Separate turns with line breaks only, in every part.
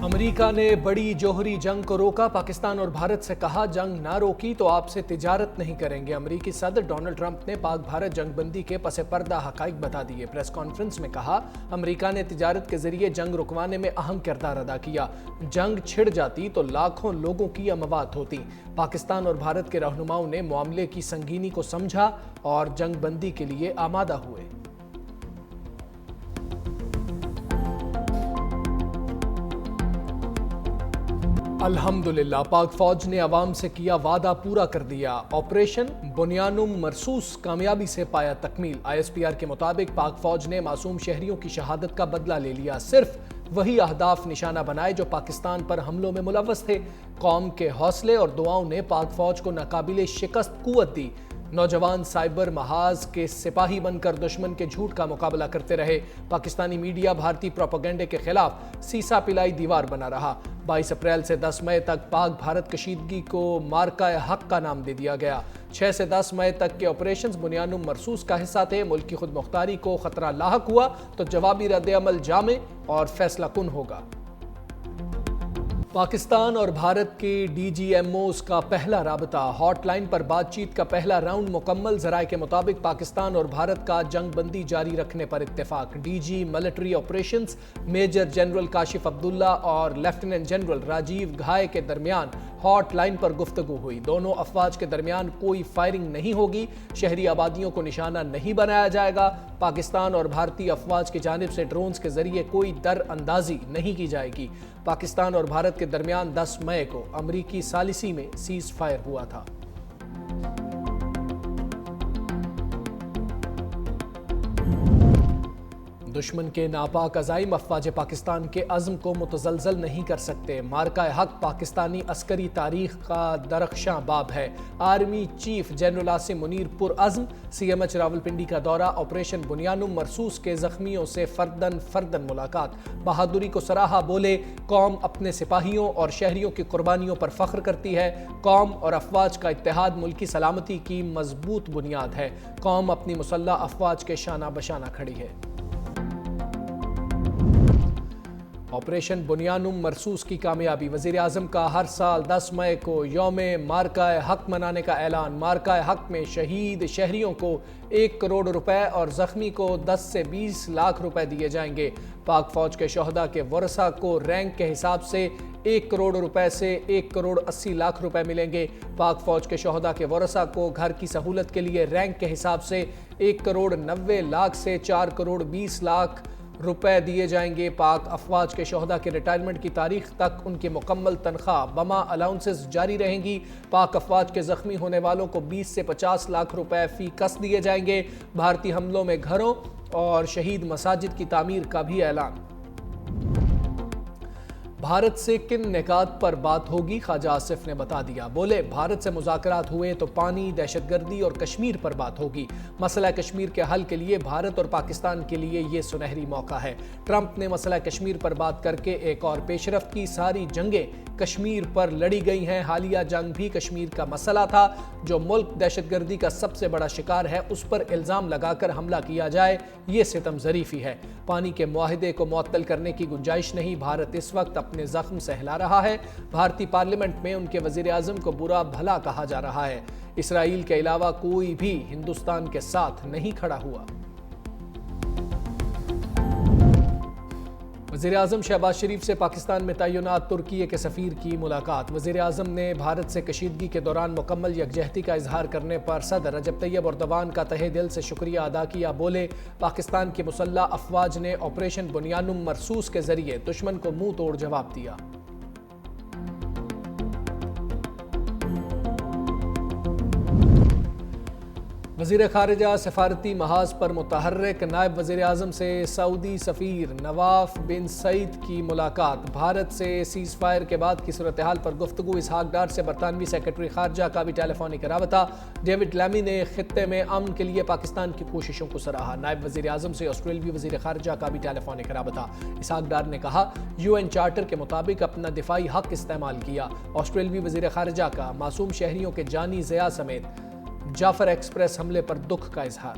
امریکہ نے بڑی جوہری جنگ کو روکا، پاکستان اور بھارت سے کہا جنگ نہ روکی تو آپ سے تجارت نہیں کریں گے۔ امریکی صدر ڈونلڈ ٹرمپ نے پاک بھارت جنگ بندی کے پس پردہ حقائق بتا دیے۔ پریس کانفرنس میں کہا امریکہ نے تجارت کے ذریعے جنگ رکوانے میں اہم کردار ادا کیا۔ جنگ چھڑ جاتی تو لاکھوں لوگوں کی اموات ہوتی۔ پاکستان اور بھارت کے رہنماؤں نے معاملے کی سنگینی کو سمجھا اور جنگ بندی کے لیے آمادہ ہوئے۔ الحمدللہ پاک فوج نے عوام سے کیا وعدہ پورا کر دیا۔ آپریشن بنیانم مرصوص کامیابی سے پایا تکمیل۔ ISPR کے مطابق پاک فوج نے معصوم شہریوں کی شہادت کا بدلہ لے لیا۔ صرف وہی اہداف نشانہ بنائے جو پاکستان پر حملوں میں ملوث تھے۔ قوم کے حوصلے اور دعاؤں نے پاک فوج کو ناقابل شکست قوت دی۔ نوجوان سائبر محاذ کے سپاہی بن کر دشمن کے جھوٹ کا مقابلہ کرتے رہے۔ پاکستانی میڈیا بھارتی پروپیگنڈے کے خلاف سیسا پلائی دیوار بنا رہا۔ 22 اپریل سے 10 مئی تک پاک بھارت کشیدگی کو مارکہ حق کا نام دے دیا گیا۔ 6 سے 10 مئی تک کے آپریشنز بنیانم مرصوص کا حصہ تھے۔ ملک کی خود مختاری کو خطرہ لاحق ہوا تو جوابی رد عمل جامع اور فیصلہ کن ہوگا۔ پاکستان اور بھارت کے DGMOs کا پہلا رابطہ، ہاٹ لائن پر بات چیت کا پہلا راؤنڈ مکمل۔ ذرائع کے مطابق پاکستان اور بھارت کا جنگ بندی جاری رکھنے پر اتفاق۔ DG military operations major general Kashif Abdullah اور لیفٹیننٹ جنرل راجیو گھائے کے درمیان ہاٹ لائن پر گفتگو ہوئی۔ دونوں افواج کے درمیان کوئی فائرنگ نہیں ہوگی، شہری آبادیوں کو نشانہ نہیں بنایا جائے گا۔ پاکستان اور بھارتی افواج کی جانب سے ڈرونز کے ذریعے کوئی در اندازی نہیں کی جائے گی۔ پاکستان اور بھارت کے درمیان 10 مئی کو امریکی ثالثی میں سیز فائر ہوا تھا۔ دشمن کے ناپاک عزائم افواج پاکستان کے عزم کو متزلزل نہیں کر سکتے۔ مارکہ حق پاکستانی عسکری تاریخ کا درخشاں باب ہے۔ Army chief general Asim Munir پرعزم۔ CMH راولپنڈی کا دورہ، آپریشن بنیانم مرصوص کے زخمیوں سے فردن ملاقات۔ بہادری کو سراہا، بولے قوم اپنے سپاہیوں اور شہریوں کی قربانیوں پر فخر کرتی ہے۔ قوم اور افواج کا اتحاد ملکی سلامتی کی مضبوط بنیاد ہے۔ قوم اپنی مسلح افواج کے شانہ بشانہ کھڑی ہے۔ آپریشن بنیانم مرصوص کی کامیابی، وزیر اعظم کا ہر سال 10 مئی کو یوم مارکہ حق منانے کا اعلان۔ مارکہ حق میں شہید شہریوں کو 1 کروڑ روپے اور زخمی کو 10 سے 20 لاکھ روپے دیے جائیں گے۔ پاک فوج کے شہداء کے ورثاء کو رینک کے حساب سے 1 کروڑ روپے سے 1 کروڑ 80 لاکھ روپے ملیں گے۔ پاک فوج کے شہداء کے ورثاء کو گھر کی سہولت کے لیے رینک کے حساب سے 1 کروڑ 90 لاکھ سے 4 کروڑ 20 لاکھ روپے دیے جائیں گے۔ پاک افواج کے شہداء کے ریٹائرمنٹ کی تاریخ تک ان کی مکمل تنخواہ بما الاؤنسز جاری رہیں گی۔ پاک افواج کے زخمی ہونے والوں کو 20 سے 50 لاکھ روپے فی کس دیے جائیں گے۔ بھارتی حملوں میں گھروں اور شہید مساجد کی تعمیر کا بھی اعلان۔ بھارت سے کن نکات پر بات ہوگی، خواجہ آصف نے بتا دیا۔ بولے بھارت سے مذاکرات ہوئے تو پانی، دہشت گردی اور کشمیر پر بات ہوگی۔ مسئلہ کشمیر کے حل کے لیے بھارت اور پاکستان کے لیے یہ سنہری موقع ہے۔ ٹرمپ نے مسئلہ کشمیر پر بات کر کے ایک اور پیشرفت کی۔ ساری جنگیں کشمیر پر لڑی گئی ہیں، حالیہ جنگ بھی کشمیر کا مسئلہ تھا۔ جو ملک دہشت گردی کا سب سے بڑا شکار ہے اس پر الزام لگا کر حملہ کیا جائے، یہ ستم ظریفی ہے۔ پانی کے معاہدے کو معطل کرنے کی گنجائش نہیں۔ بھارت اس وقت اپنے زخم سہلا رہا ہے۔ بھارتی پارلیمنٹ میں ان کے وزیر اعظم کو برا بھلا کہا جا رہا ہے۔ اسرائیل کے علاوہ کوئی بھی ہندوستان کے ساتھ نہیں کھڑا ہوا۔ وزیر اعظم شہباز شریف سے پاکستان میں تعینات ترکی کے سفیر کی ملاقات۔ وزیر اعظم نے بھارت سے کشیدگی کے دوران مکمل یکجہتی کا اظہار کرنے پر صدر رجب طیب اردوان کا تہہ دل سے شکریہ ادا کیا۔ بولے پاکستان کی مسلح افواج نے آپریشن بنیانم مرصوص کے ذریعے دشمن کو منہ توڑ جواب دیا۔ وزیر خارجہ سفارتی محاذ پر متحرک، نائب وزیر اعظم سے سعودی سفیر نواف بن سعید کی ملاقات۔ بھارت سے سیز فائر کے بعد کی صورتحال پر گفتگو۔ اسحاق ڈار سے برطانوی سیکرٹری خارجہ کا بھی ٹیلی فونک رابطہ۔ ڈیوڈ لیمی نے خطے میں امن کے لیے پاکستان کی کوششوں کو سراہا۔ نائب وزیر اعظم سے آسٹریلوی وزیر خارجہ کا بھی ٹیلی فونک رابطہ۔ اسحاق ڈار نے کہا UN چارٹر کے مطابق اپنا دفاعی حق استعمال کیا۔ آسٹریلوی وزیر خارجہ کا معصوم شہریوں کے جانی ضیاع سمیت جعفر ایکسپریس حملے پر دکھ کا اظہار۔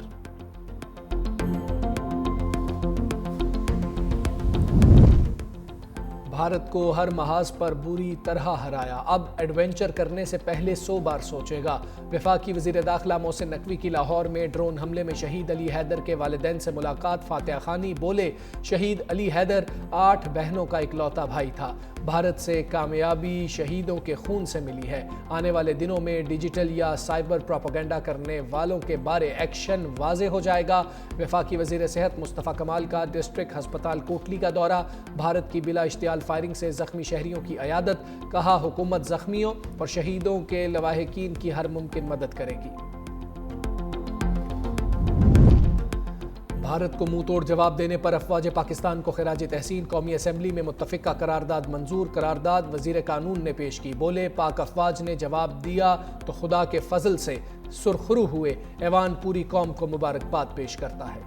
بھارت کو ہر محاذ پر بری طرح ہرایا، اب ایڈونچر کرنے سے پہلے 100 بار سوچے گا۔ وفاقی وزیر داخلہ محسن نقوی کی لاہور میں ڈرون حملے میں شہید علی حیدر کے والدین سے ملاقات، فاتحہ خوانی، بولے شہید علی حیدر 8 بہنوں کا اکلوتا بھائی تھا۔ بھارت سے کامیابی شہیدوں کے خون سے ملی ہے، آنے والے دنوں میں ڈیجیٹل یا سائبر پروپیگنڈا کرنے والوں کے بارے ایکشن واضح ہو جائے گا۔ وفاقی وزیر صحت مصطفیٰ کمال کا ڈسٹرکٹ ہسپتال کوٹلی کا دورہ، بھارت کی بلا اشتعال فائرنگ سے زخمی شہریوں کی عیادت، کہا حکومت زخمیوں اور شہیدوں کے لواحقین کی ہر ممکن مدد کرے گی۔ بھارت کو منہ توڑ جواب دینے پر افواج پاکستان کو خراج تحسین، قومی اسمبلی میں متفقہ قرارداد منظور، قرارداد وزیر قانون نے پیش کی، بولے پاک افواج نے جواب دیا تو خدا کے فضل سے سرخرو ہوئے، ایوان پوری قوم کو مبارکباد پیش کرتا ہے۔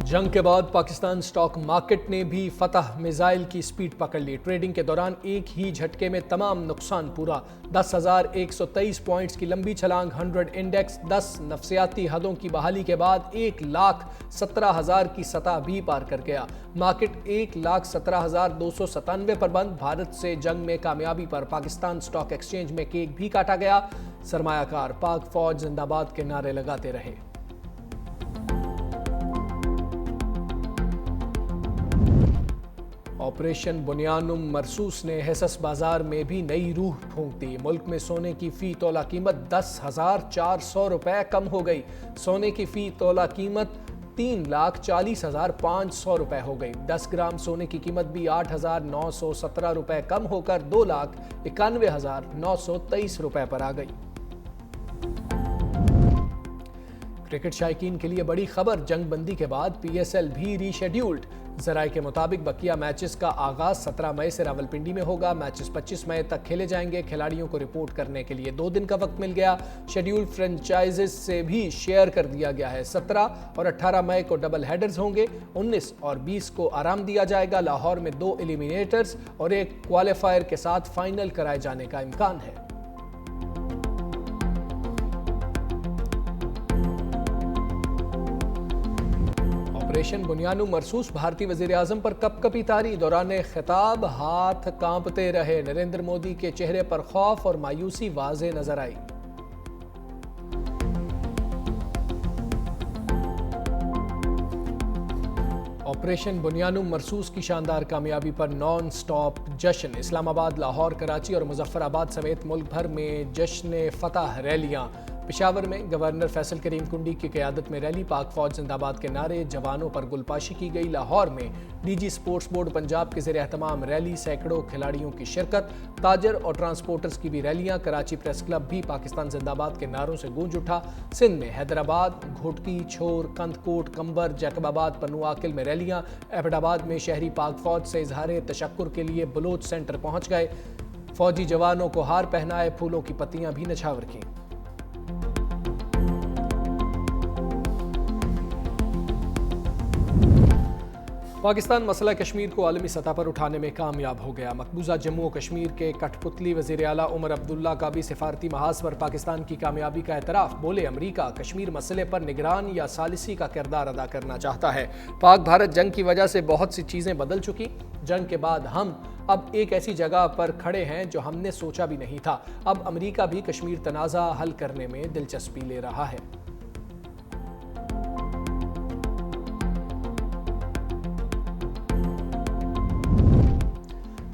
جنگ کے بعد پاکستان سٹاک مارکیٹ نے بھی فتح میزائل کی سپیڈ پکڑ لی، ٹریڈنگ کے دوران ایک ہی جھٹکے میں تمام نقصان پورا، 10,123 پوائنٹس کی لمبی چھلانگ، 100 انڈیکس 10 نفسیاتی حدوں کی بحالی کے بعد 1,17,000 کی سطح بھی پار کر گیا، مارکیٹ 1,17,297 پر بند۔ بھارت سے جنگ میں کامیابی پر پاکستان سٹاک ایکسچینج میں کیک بھی کاٹا گیا، سرمایہ کار پاک فوج زندہ باد کے نعرے لگاتے رہے۔ آپریشن بنیانم مرصوص نے حصص بازار میں بھی نئی روح پھونک دی، ملک میں سونے کی فی تولہ قیمت 10,400 روپے کم ہو گئی، سونے کی فی تولہ قیمت 3,40,500 روپے ہو گئی، 10 گرام سونے کی قیمت بھی 8,917 روپے کم ہو کر 2,91,923 روپے پر آ گئی۔ کرکٹ شائقین کے لیے بڑی خبر، جنگ بندی کے بعد پی ایس ایل بھی ری شیڈیولڈ، ذرائع کے مطابق بقیہ میچز کا آغاز 17 مئی سے راولپنڈی میں ہوگا، میچز 25 مئی تک کھیلے جائیں گے، کھلاڑیوں کو رپورٹ کرنے کے لیے 2 دن کا وقت مل گیا، شیڈیول فرنچائزز سے بھی شیئر کر دیا گیا ہے، 17 اور 18 مئی کو ڈبل ہیڈرز ہوں گے، 19 اور 20 کو آرام دیا جائے گا، لاہور میں 2 ایلیمینیٹرز اور 1 کوالیفائر کے ساتھ فائنل کرائے جانے کا امکان ہے۔ آپریشن بنیانم مرصوص، بھارتی وزیر اعظم پر کپ کپی طاری، دوران خطاب ہاتھ کانپتے رہے، نریندر مودی کے چہرے پر خوف اور مایوسی واضح نظر آئی۔ آپریشن بنیانم مرصوص کی شاندار کامیابی پر نان سٹاپ جشن، اسلام آباد، لاہور، کراچی اور مظفر آباد سمیت ملک بھر میں جشن فتح ریلیاں، پشاور میں گورنر فیصل کریم کنڈی کی قیادت میں ریلی، پاک فوج زندہ باد کے نعرے، جوانوں پر گلپاشی کی گئی، لاہور میں D G sports board Punjab کے زیر اہتمام ریلی، سینکڑوں کھلاڑیوں کی شرکت، تاجر اور ٹرانسپورٹرز کی بھی ریلیاں، کراچی پریس کلب بھی پاکستان زندہ باد کے نعروں سے گونج اٹھا، سندھ میں حیدرآباد، گھوٹکی، چھور، کند کوٹ، کمبر، جیکب آباد، پنو آکل میں ریلیاں، ایبٹ آباد میں شہری پاک فوج سے اظہار تشکر کے لیے بلوچ سینٹر پہنچ گئے، فوجی جوانوں کو ہار پہنائے، پھولوں کی پتیاں بھی نچھاور کیں۔ پاکستان مسئلہ کشمیر کو عالمی سطح پر اٹھانے میں کامیاب ہو گیا، مقبوضہ جموں و کشمیر کے کٹھ پتلی وزیر اعلیٰ عمر عبداللہ کا بھی سفارتی محاذ پر پاکستان کی کامیابی کا اعتراف، بولے امریکہ کشمیر مسئلے پر نگران یا ثالثی کا کردار ادا کرنا چاہتا ہے، پاک بھارت جنگ کی وجہ سے بہت سی چیزیں بدل چکی، جنگ کے بعد ہم اب ایک ایسی جگہ پر کھڑے ہیں جو ہم نے سوچا بھی نہیں تھا، اب امریکہ بھی کشمیر تنازع حل کرنے میں دلچسپی لے رہا ہے۔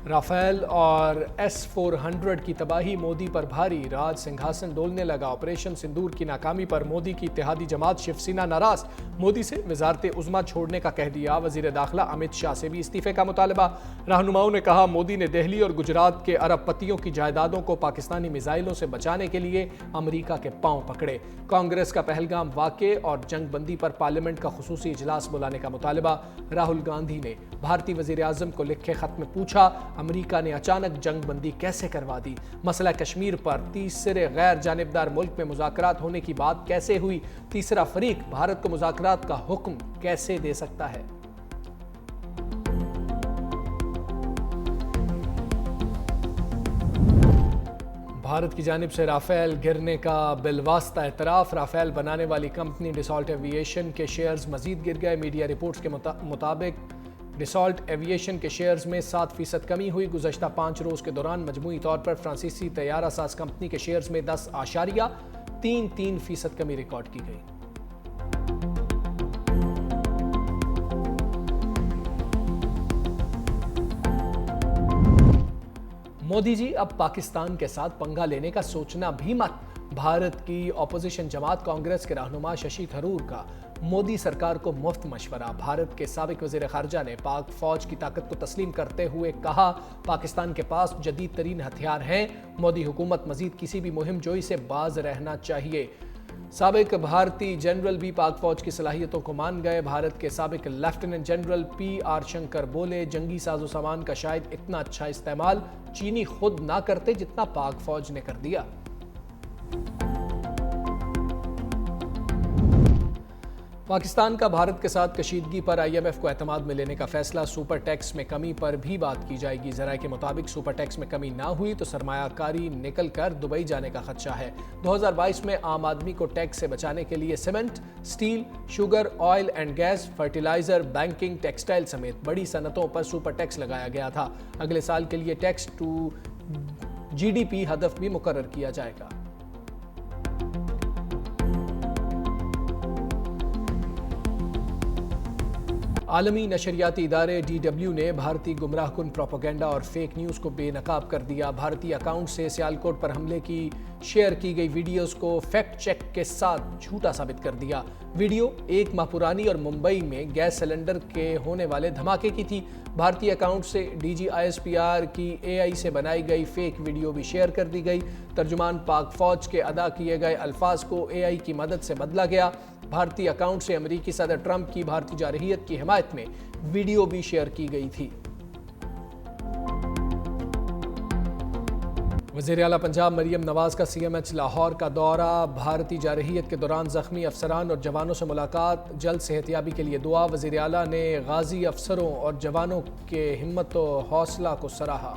رافیل اور S-400 کی تباہی مودی پر بھاری، راج سنگھاسن ڈولنے لگا، آپریشن سندور کی ناکامی پر مودی کی اتحادی جماعت شیو سینا ناراض، مودی سے وزارت عظمیٰ چھوڑنے کا کہہ دیا، وزیر داخلہ امت شاہ سے بھی استعفے کا مطالبہ، رہنماؤں نے کہا مودی نے دہلی اور گجرات کے ارب پتیوں کی جائیدادوں کو پاکستانی میزائلوں سے بچانے کے لیے امریکہ کے پاؤں پکڑے، کانگریس کا پہلگام واقعے اور جنگ بندی پر پارلیمنٹ کا خصوصی اجلاس بلانے کا مطالبہ، راہل گاندھی نے بھارتی وزیر اعظم کو لکھے خط میں پوچھا امریکہ نے اچانک جنگ بندی کیسے کروا دی، مسئلہ کشمیر پر تیسرے غیر جانبدار ملک میں مذاکرات ہونے کی بات کیسے ہوئی، تیسرا فریق بھارت کو مذاکرات کا حکم کیسے دے سکتا ہے۔ بھارت کی جانب سے رافیل گرنے کا بالواسطہ اعتراف، رافیل بنانے والی کمپنی ڈسالٹ ایوی ایشن کے شیئرز مزید گر گئے۔ میڈیا رپورٹس کے مطابق ڈسالٹ ایوی ایشن کے شیئرز میں 7% کمی ہوئی۔ گزشتہ 5 روز کے دوران مجموعی طور پر فرانسیسی طیارہ ساز کمپنی کے شیئرز میں 10.33% کمی ریکارڈ کی گئی۔ مودی جی اب پاکستان کے ساتھ پنگا لینے کا سوچنا بھی مت۔ بھارت کی اپوزیشن جماعت کانگریس کے رہنما ششی تھرور کا مودی سرکار کو مفت مشورہ۔ بھارت کے سابق وزیر خارجہ نے پاک فوج کی طاقت کو تسلیم کرتے ہوئے کہا، پاکستان کے پاس جدید ترین ہتھیار ہیں، مودی حکومت مزید کسی بھی مہم جوئی سے باز رہنا چاہیے۔ سابق بھارتی جنرل بھی پاک فوج کی صلاحیتوں کو مان گئے۔ بھارت کے سابق lieutenant general P R Shankar بولے، جنگی ساز و سامان کا شاید اتنا اچھا استعمال چینی خود نہ کرتے جتنا پاک فوج نے کر دیا۔ پاکستان کا بھارت کے ساتھ کشیدگی پر آئی ایم ایف کو اعتماد میں لینے کا فیصلہ، سپر ٹیکس میں کمی پر بھی بات کی جائے گی۔ ذرائع کے مطابق سپر ٹیکس میں کمی نہ ہوئی تو سرمایہ کاری نکل کر دبئی جانے کا خدشہ ہے۔ 2022 میں عام آدمی کو ٹیکس سے بچانے کے لیے cement, steel, sugar, oil and gas, fertilizer, banking, textile سمیت بڑی صنعتوں پر سپر ٹیکس لگایا گیا تھا۔ اگلے سال کے لیے tax to G D P ہدف بھی مقرر کیا جائے گا۔ عالمی نشریاتی ادارے ڈی ڈبلیو نے بھارتی گمراہ کن پروپیگنڈا اور فیک نیوز کو بے نقاب کر دیا۔ بھارتی اکاؤنٹ سے سیالکوٹ پر حملے کی شیئر کی گئی ویڈیوز کو فیکٹ چیک کے ساتھ جھوٹا ثابت کر دیا۔ ویڈیو 1 ماہ پرانی اور ممبئی میں گیس سلنڈر کے ہونے والے دھماکے کی تھی۔ بھارتی اکاؤنٹ سے D G I S P R کی اے آئی سے بنائی گئی فیک ویڈیو بھی شیئر کر دی گئی۔ ترجمان پاک فوج کے ادا کیے گئے الفاظ کو اے آئی کی مدد سے بدلا گیا۔ بھارتی اکاؤنٹ سے امریکی صدر ٹرمپ کی بھارتی جارحیت کی حمایت میں ویڈیو بھی شیئر کی گئی تھی۔ وزیر اعلیٰ پنجاب مریم نواز کا سی ایم ایچ لاہور کا دورہ، بھارتی جارحیت کے دوران زخمی افسران اور جوانوں سے ملاقات، جلد صحتیابی کے لیے دعا۔ وزیر اعلیٰ نے غازی افسروں اور جوانوں کے ہمت و حوصلہ کو سراہا۔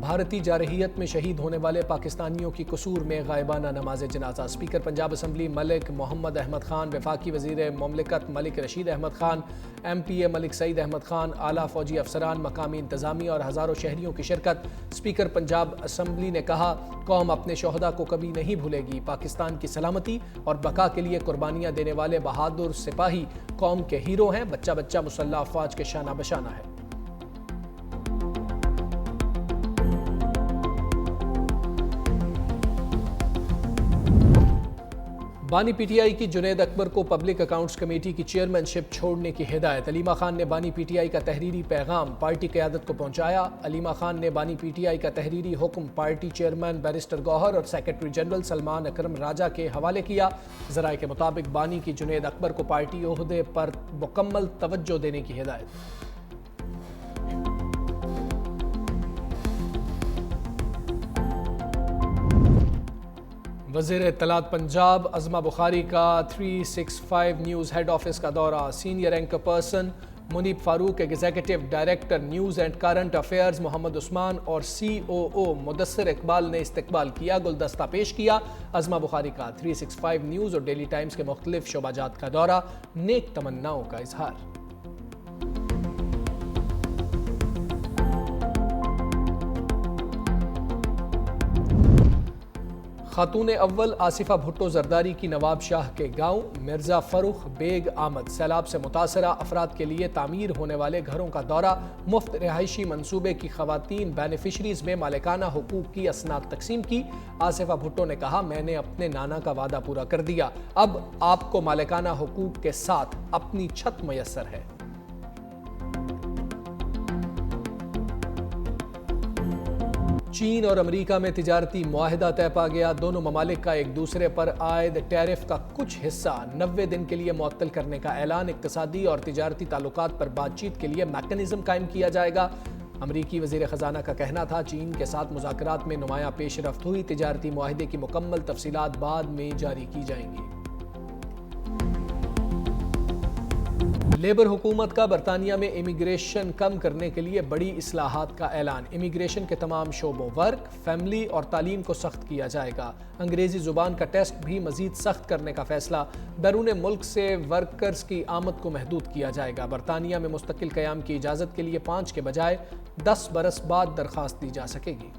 بھارتی جارحیت میں شہید ہونے والے پاکستانیوں کی قصور میں غائبانہ نماز جنازہ۔ اسپیکر پنجاب اسمبلی ملک محمد احمد خان، وفاقی وزیر مملکت ملک رشید احمد خان، ایم پی اے ملک سعید احمد خان، اعلیٰ فوجی افسران، مقامی انتظامیہ اور ہزاروں شہریوں کی شرکت۔ اسپیکر پنجاب اسمبلی نے کہا، قوم اپنے شہداء کو کبھی نہیں بھولے گی۔ پاکستان کی سلامتی اور بقا کے لیے قربانیاں دینے والے بہادر سپاہی قوم کے ہیرو ہیں۔ بچہ بچہ مسلح افواج کے شانہ بشانہ ہے۔ بانی پی ٹی آئی کی جنید اکبر کو پبلک اکاؤنٹس کمیٹی کی چیئرمین شپ چھوڑنے کی ہدایت۔ علیمہ خان نے بانی پی ٹی آئی کا تحریری پیغام پارٹی قیادت کو پہنچایا۔ علیمہ خان نے بانی پی ٹی آئی کا تحریری حکم پارٹی چیئرمین بیرسٹر گوہر اور سیکرٹری جنرل سلمان اکرم راجہ کے حوالے کیا۔ ذرائع کے مطابق بانی کی جنید اکبر کو پارٹی عہدے پر مکمل توجہ دینے کی ہدایت۔ وزیر اطلاعات پنجاب عظمہ بخاری کا 365 نیوز ہیڈ آفس کا دورہ۔ Senior anchor person Muneeb Farooq, executive director news and current affairs Muhammad Usman اور سی او او مدثر اقبال نے استقبال کیا، گلدستہ پیش کیا۔ عظمہ بخاری کا 365 نیوز اور ڈیلی ٹائمز کے مختلف شعبہ جات کا دورہ، نیک تمناؤں کا اظہار۔ خاتون اول آصفہ بھٹو زرداری کی نواب شاہ کے گاؤں مرزا فروخ بیگ آمد۔ سیلاب سے متاثرہ افراد کے لیے تعمیر ہونے والے گھروں کا دورہ، مفت رہائشی منصوبے کی خواتین بینیفیشریز میں مالکانہ حقوق کی اسناد تقسیم کی۔ آصفہ بھٹو نے کہا، میں نے اپنے نانا کا وعدہ پورا کر دیا، اب آپ کو مالکانہ حقوق کے ساتھ اپنی چھت میسر ہے۔ چین اور امریکہ میں تجارتی معاہدہ طے پا گیا۔ دونوں ممالک کا ایک دوسرے پر عائد ٹیرف کا کچھ حصہ 90 دن کے لیے معطل کرنے کا اعلان۔ اقتصادی اور تجارتی تعلقات پر بات چیت کے لیے میکانزم قائم کیا جائے گا۔ امریکی وزیر خزانہ کا کہنا تھا، چین کے ساتھ مذاکرات میں نمایاں پیش رفت ہوئی، تجارتی معاہدے کی مکمل تفصیلات بعد میں جاری کی جائیں گی۔ لیبر حکومت کا برطانیہ میں امیگریشن کم کرنے کے لیے بڑی اصلاحات کا اعلان۔ امیگریشن کے تمام شعبوں ورک، فیملی اور تعلیم کو سخت کیا جائے گا۔ انگریزی زبان کا ٹیسٹ بھی مزید سخت کرنے کا فیصلہ۔ بیرون ملک سے ورکرز کی آمد کو محدود کیا جائے گا۔ برطانیہ میں مستقل قیام کی اجازت کے لیے 5 کے بجائے 10 برس بعد درخواست دی جا سکے گی۔